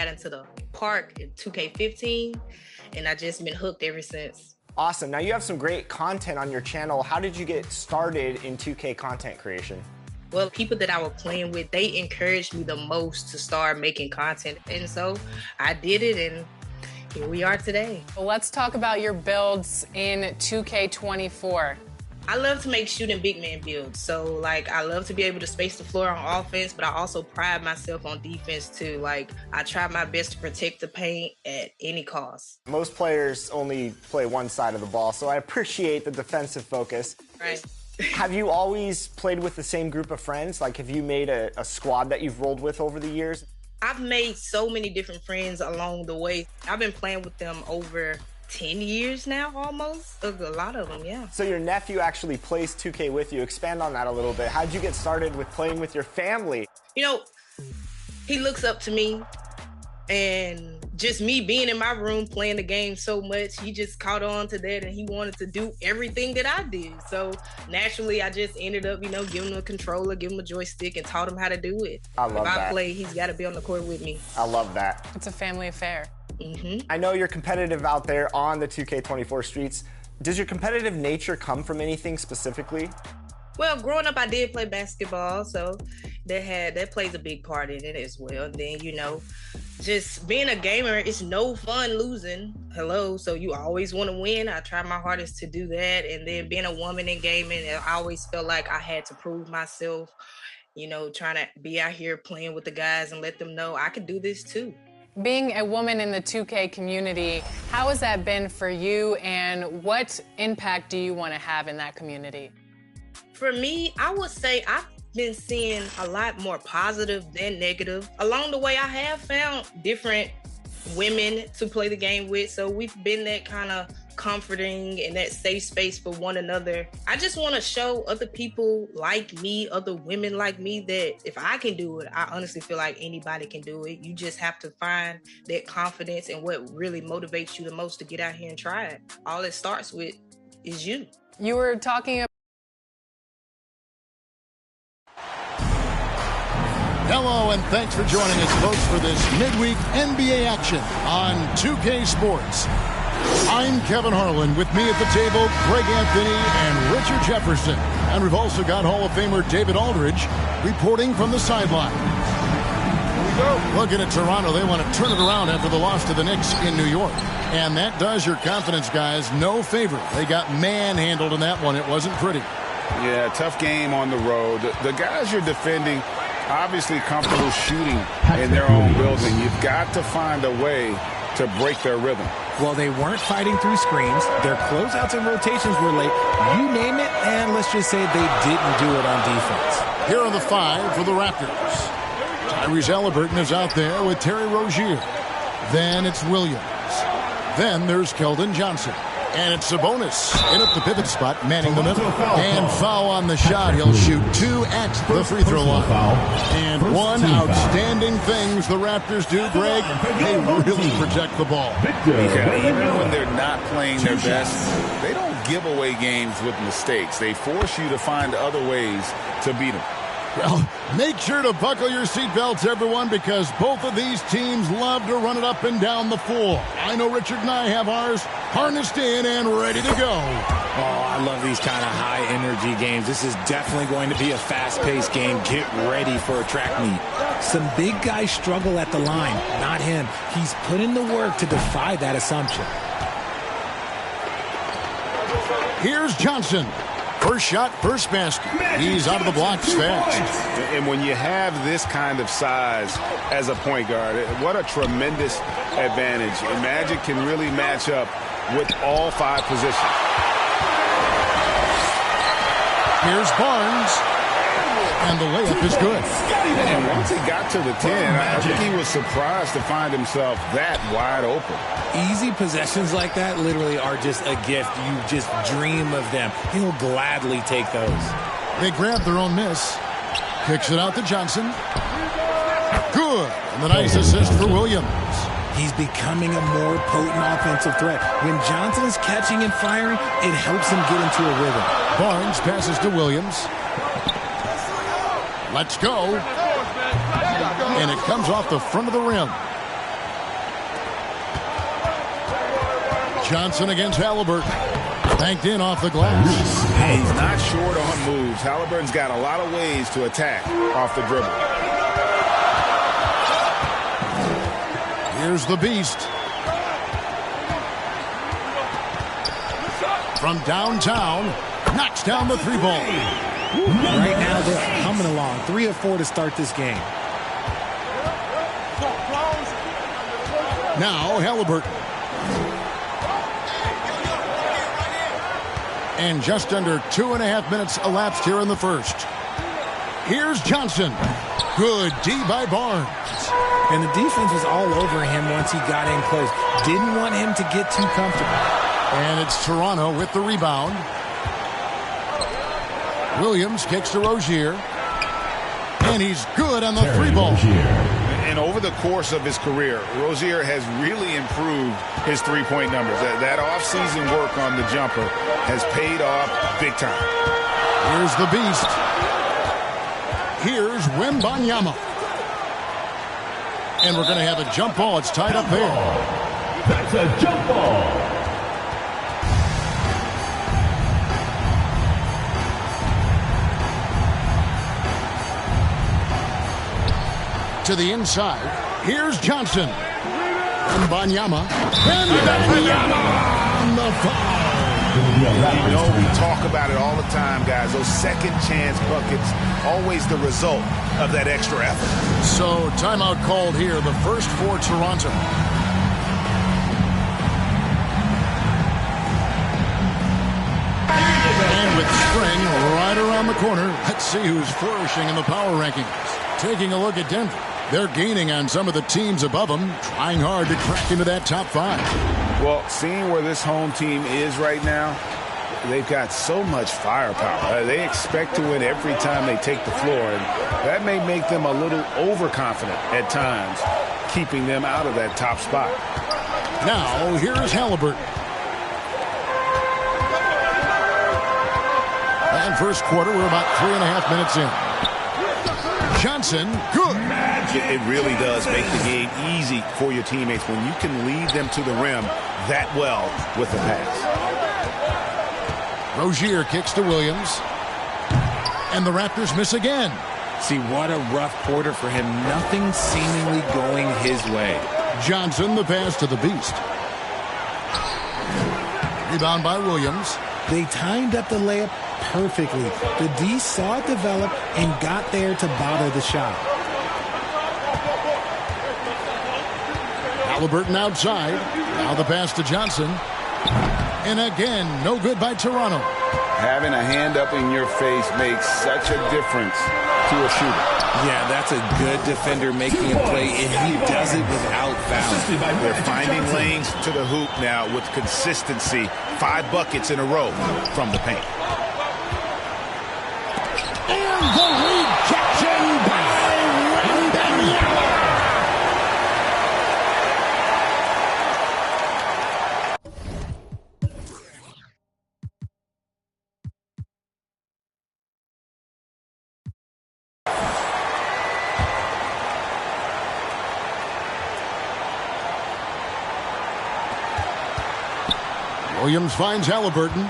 got into the park in 2K15, and I just been hooked ever since. Awesome. Now you have some great content on your channel. How did you get started in 2K content creation? Well, people that I was playing with, they encouraged me the most to start making content. And so I did it, and here we are today. Well, let's talk about your builds in 2K24. I love to make shooting big man builds. So, like, I love to be able to space the floor on offense, but I also pride myself on defense, too. Like, I try my best to protect the paint at any cost. Most players only play one side of the ball, so I appreciate the defensive focus. Right. Have you always played with the same group of friends? Like, have you made a squad that you've rolled with over the years? I've made so many different friends along the way. I've been playing with them over 10 years now, almost. A lot of them, yeah. So your nephew actually plays 2K with you. Expand on that a little bit. How'd you get started with playing with your family? You know, he looks up to me, and just me being in my room playing the game so much, he just caught on to that, and he wanted to do everything that I did. So naturally, I just ended up, you know, giving him a controller, giving him a joystick, and taught him how to do it. I love that. If I play, he's got to be on the court with me. I love that. It's a family affair. Mm-hmm. I know you're competitive out there on the 2K24 streets. Does your competitive nature come from anything specifically? Well, growing up, I did play basketball, so that plays a big part in it as well. And then, you know, just being a gamer, it's no fun losing. Hello, so you always want to win. I try my hardest to do that. And then being a woman in gaming, I always felt like I had to prove myself, you know, trying to be out here playing with the guys and let them know I could do this too. Being a woman in the 2K community, how has that been for you, and what impact do you want to have in that community? For me, I would say I've been seeing a lot more positive than negative. Along the way, I have found different women to play the game with, so we've been that kind of comforting and that safe space for one another. I just want to show other people like me, other women like me, that if I can do it, I honestly feel like anybody can do it. You just have to find that confidence and what really motivates you the most to get out here and try it. All it starts with is you. You were talking about... Hello, and thanks for joining us, folks, for this midweek NBA action on 2K Sports. I'm Kevin Harlan. With me at the table, Greg Anthony and Richard Jefferson. And we've also got Hall of Famer David Aldridge reporting from the sideline. Looking at Toronto, they want to turn it around after the loss to the Knicks in New York. And that does your confidence guys no favor. They got manhandled in that one. It wasn't pretty. Yeah, tough game on the road. The guys you're defending obviously comfortable shooting in their own building. You've got to find a way to break their rhythm. Well, they weren't fighting through screens. Their closeouts and rotations were late. You name it, and let's just say they didn't do it on defense. Here are the five for the Raptors. Tyrese Halliburton is out there with Terry Rozier. Then it's Williams. Then there's Keldon Johnson. And it's Sabonis in at the pivot spot, manning the middle. And foul on the shot. He'll shoot 2 at the free throw line. And one outstanding things the Raptors do, Greg, they really protect the ball. Yeah, even when they're not playing their best, they don't give away games with mistakes. They force you to find other ways to beat them. Well, make sure to buckle your seatbelts, everyone, because both of these teams love to run it up and down the floor. I know Richard and I have ours harnessed in and ready to go. Oh, I love these kind of high-energy games. This is definitely going to be a fast-paced game. Get ready for a track meet. Some big guys struggle at the line. Not him. He's put in the work to defy that assumption. Here's Johnson. First shot, first basket. He's out of the blocks fast. And when you have this kind of size as a point guard, what a tremendous advantage. And Magic can really match up with all 5 positions. Here's Barnes. And the layup is good. And once he got to the 10, I think he was surprised to find himself that wide open. Easy possessions like that literally are just a gift. You just dream of them. He'll gladly take those. They grab their own miss. Kicks it out to Johnson. Good. And the nice assist for Williams. He's becoming a more potent offensive threat. When Johnson is catching and firing, it helps him get into a rhythm. Barnes passes to Williams. Let's go. And it comes off the front of the rim. Johnson against Halliburton. Banked in off the glass. He's not short on moves. Halliburton's got a lot of ways to attack off the dribble. Here's the Beast. From downtown, knocks down the 3-ball. Right now, they're coming along. 3 of 4 to start this game. Now, Halliburton. And just under 2.5 minutes elapsed here in the first. Here's Johnson. Good D by Barnes. And the defense was all over him once he got in close. Didn't want him to get too comfortable. And it's Toronto with the rebound. Williams kicks to Rozier. And he's good on the 3-ball. And over the course of his career, Rozier has really improved his three-point numbers. That off-season work on the jumper has paid off big time. Here's the Beast. Here's Wembanyama. And we're going to have a jump ball. It's tied up there. That's a jump ball. To the inside. Here's Johnson. Wembanyama. Wembanyama on the foul. You know, we talk about it all the time, guys. Those second chance buckets, always the result of that extra effort. So, timeout called here, the first for Toronto. And with spring right around the corner, let's see who's flourishing in the power rankings. Taking a look at Denver. They're gaining on some of the teams above them, trying hard to crack into that top 5. Well, seeing where this home team is right now, they've got so much firepower. They expect to win every time they take the floor, and that may make them a little overconfident at times, keeping them out of that top spot. Now, here's Halliburton. And first quarter, we're about 3.5 minutes in. Johnson, good. It really does make the game easy for your teammates when you can lead them to the rim that well with the pass. Rozier kicks to Williams. And the Raptors miss again. See, what a rough quarter for him. Nothing seemingly going his way. Johnson, the pass to the Beast. Rebound by Williams. They timed up the layup perfectly. The D saw it develop and got there to bother the shot. Halliburton outside. Now the pass to Johnson. And again, no good by Toronto. Having a hand up in your face makes such a difference to a shooter. Yeah, that's a good defender making a play, and he does it without fouling. They're finding lanes to the hoop now with consistency. 5 buckets in a row from the paint. And the rejection by Wembanyama. Williams finds Halliburton.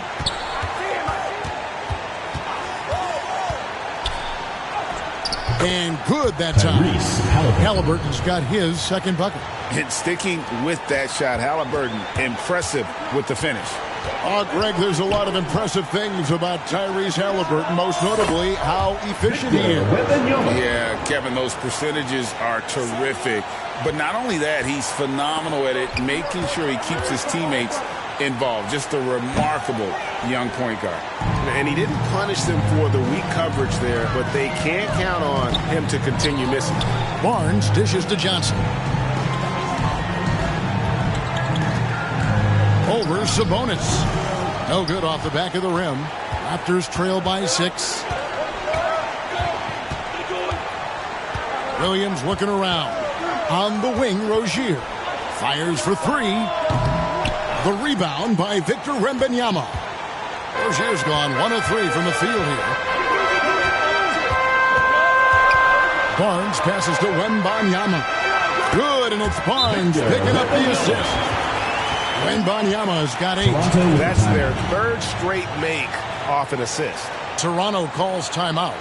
And good that time. Halliburton's got his second bucket. And sticking with that shot, Halliburton, impressive with the finish. Oh, Greg, there's a lot of impressive things about Tyrese Halliburton, most notably how efficient he is. Yeah, Kevin, those percentages are terrific. But not only that, he's phenomenal at it, making sure he keeps his teammates involved. Just a remarkable young point guard. And he didn't punish them for the weak coverage there, but they can't count on him to continue missing. Barnes dishes to Johnson. Over Sabonis. No good off the back of the rim. Raptors trail by 6. Williams looking around. On the wing, Rozier. Fires for 3. The rebound by Victor Wembanyama. Rozier's gone 1 of 3 from the field here. Barnes passes to Wembanyama. Good, and it's Barnes picking up the assist. Wembanyama's got 8. That's their third straight make off an assist. Toronto calls timeout.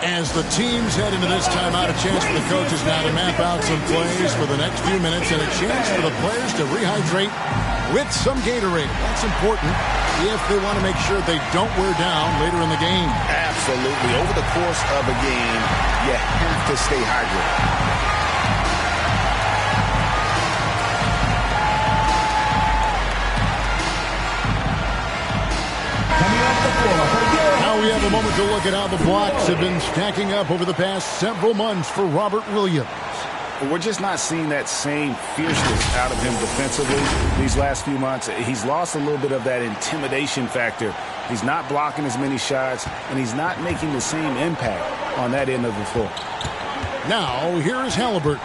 As the teams head into this timeout, a chance for the coaches now to map out some plays for the next few minutes and a chance for the players to rehydrate with some Gatorade. That's important if they want to make sure they don't wear down later in the game. Absolutely. Over the course of a game, you have to stay hydrated. Now we have a moment to look at how the blocks have been stacking up over the past several months for Robert Williams. We're just not seeing that same fierceness out of him defensively these last few months. He's lost a little bit of that intimidation factor. He's not blocking as many shots, and he's not making the same impact on that end of the floor. Now, here is Halliburton.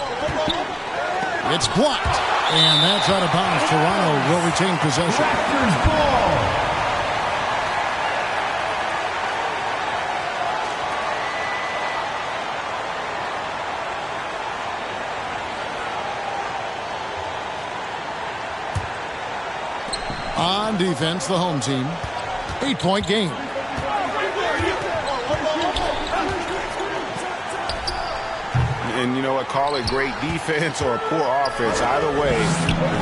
It's blocked, and that's out of bounds. Toronto will retain possession. Raptors ball. On defense, the home team. 8-point game. And you know what? Call it great defense or poor offense. Either way,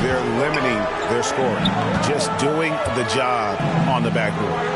they're limiting their scoring. Just doing the job on the backboard.